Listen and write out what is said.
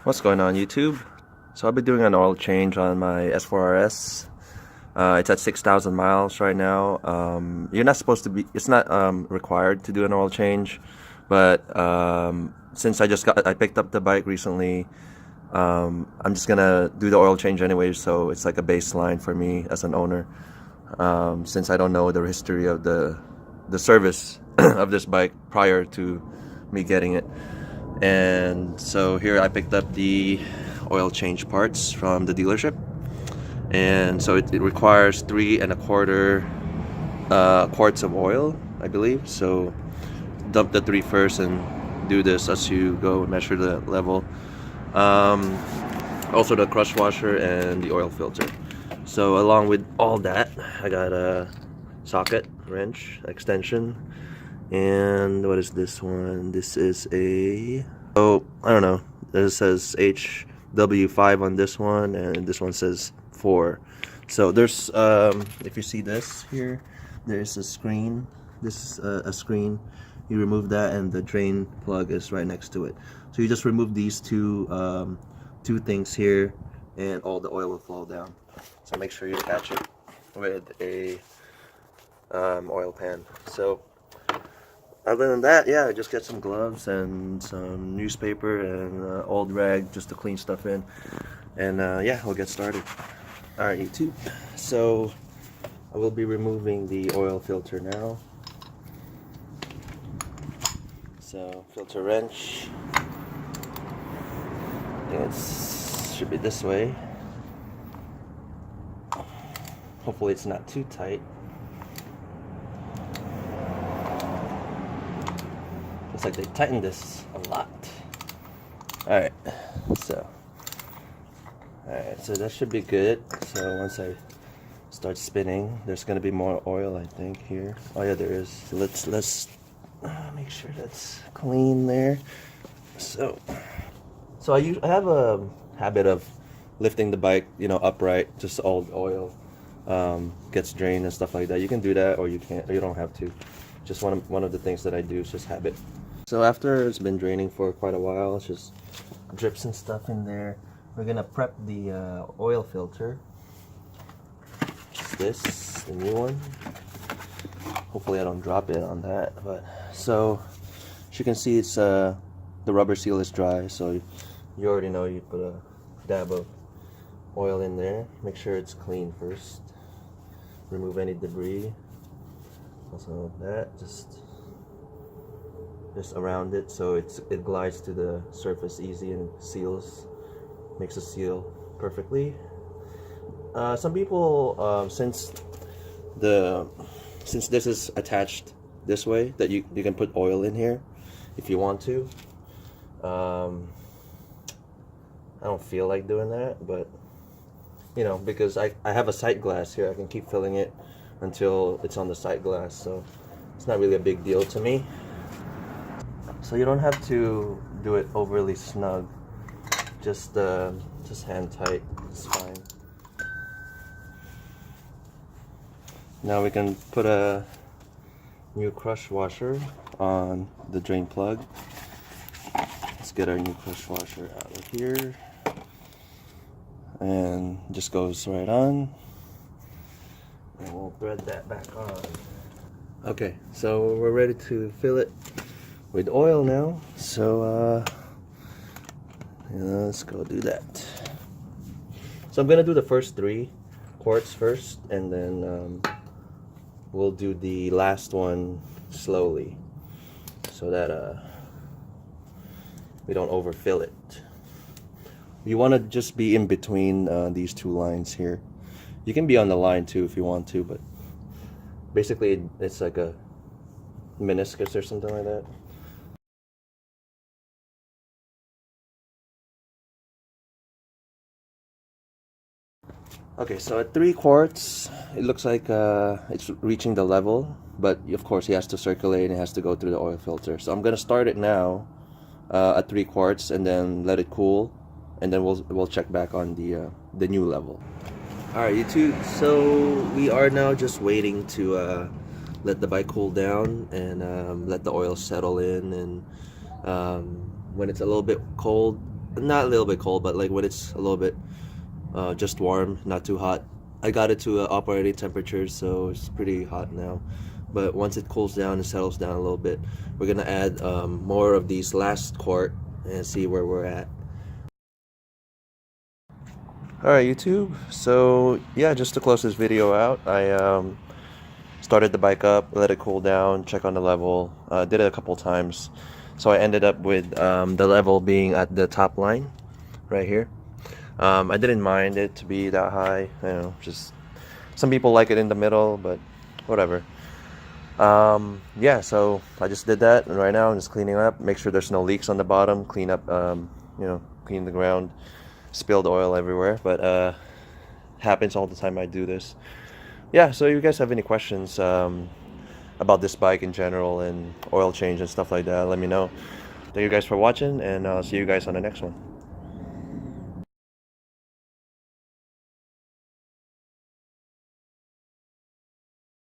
What's going on, YouTube? So I've been doing an oil change on my S4RS. It's at 6,000 miles right now. You're not supposed to be, it's not required to do an oil change, but since I picked up the bike recently, I'm just gonna do the oil change anyway, so it's like a baseline for me as an owner, since I don't know the history of the service of this bike prior to me getting it. And so here I picked up the oil change parts from the dealership, and so it requires 3¼ quarts of oil, I believe. So dump the 3 first and do this as you go, measure the level. Also the crush washer and the oil filter. So along with all that, I got a socket wrench extension. And what is this one? This is a, oh, I don't know. It says HW5 on this one, and this one says 4. So there's, if you see this here, there's a screen. This is a screen. You remove that, and the drain plug is right next to it. So you just remove these two things here, and all the oil will flow down. So make sure you catch it with a oil pan. So other than that, yeah, just get some gloves and some newspaper and old rag just to clean stuff in. And yeah, we'll get started. Alright, YouTube. So I will be removing the oil filter now. So filter wrench. I think it should be this way. Hopefully it's not too tight. Looks like they tightened this a lot. Alright, so that should be good. So once I start spinning, there's gonna be more oil, I think, here. Oh yeah, there is. So let's make sure that's clean there. So I have a habit of lifting the bike, you know, upright, just all the oil gets drained and stuff like that. You can do that, or you can't, or you don't have to. Just one of the things that I do is just habit. So after it's been draining for quite a while, it's just drips and stuff in there. We're gonna prep the oil filter. Just this, the new one. Hopefully I don't drop it on that. But so as you can see, it's the rubber seal is dry, so you already know you put a dab of oil in there. Make sure it's clean first. Remove any debris. Also that, just around it, so it glides to the surface easy and seals, makes it seal perfectly. Some people, since this is attached this way, that you can put oil in here if you want to. I don't feel like doing that, but you know, because I have a sight glass here, I can keep filling it until it's on the sight glass, so it's not really a big deal to me. So you don't have to do it overly snug, just hand tight, it's fine. Now we can put a new crush washer on the drain plug. Let's get our new crush washer out of here, and just goes right on, and we'll thread that back on. Okay, so we're ready to fill it with oil now, so let's go do that. So I'm gonna do the first 3 quarts first, and then we'll do the last one slowly, so that we don't overfill it. You want to just be in between these 2 lines here. You can be on the line too if you want to, but basically it's like a meniscus or something like that. Okay, so at 3 quarts, it looks like it's reaching the level, but of course he has to circulate and it has to go through the oil filter. So I'm gonna start it now at 3 quarts, and then let it cool, and then we'll check back on the new level. All right, YouTube. So we are now just waiting to let the bike cool down and let the oil settle in, and when it's a little bit cold, not a little bit cold, but like when it's a little bit just warm, not too hot. I got it to operating temperature, so it's pretty hot now. But once it cools down and settles down a little bit, we're gonna add more of these last quart and see where we're at. Alright, YouTube, so yeah, just to close this video out, I started the bike up, let it cool down, check on the level, did it a couple times. So I ended up with the level being at the top line right here. I didn't mind it to be that high, you know, just some people like it in the middle, but whatever. Yeah, so I just did that, and right now I'm just cleaning up, make sure there's no leaks on the bottom, clean up, you know, clean the ground, spilled oil everywhere, but happens all the time I do this. Yeah, so if you guys have any questions about this bike in general and oil change and stuff like that, let me know. Thank you guys for watching, and I'll see you guys on the next one.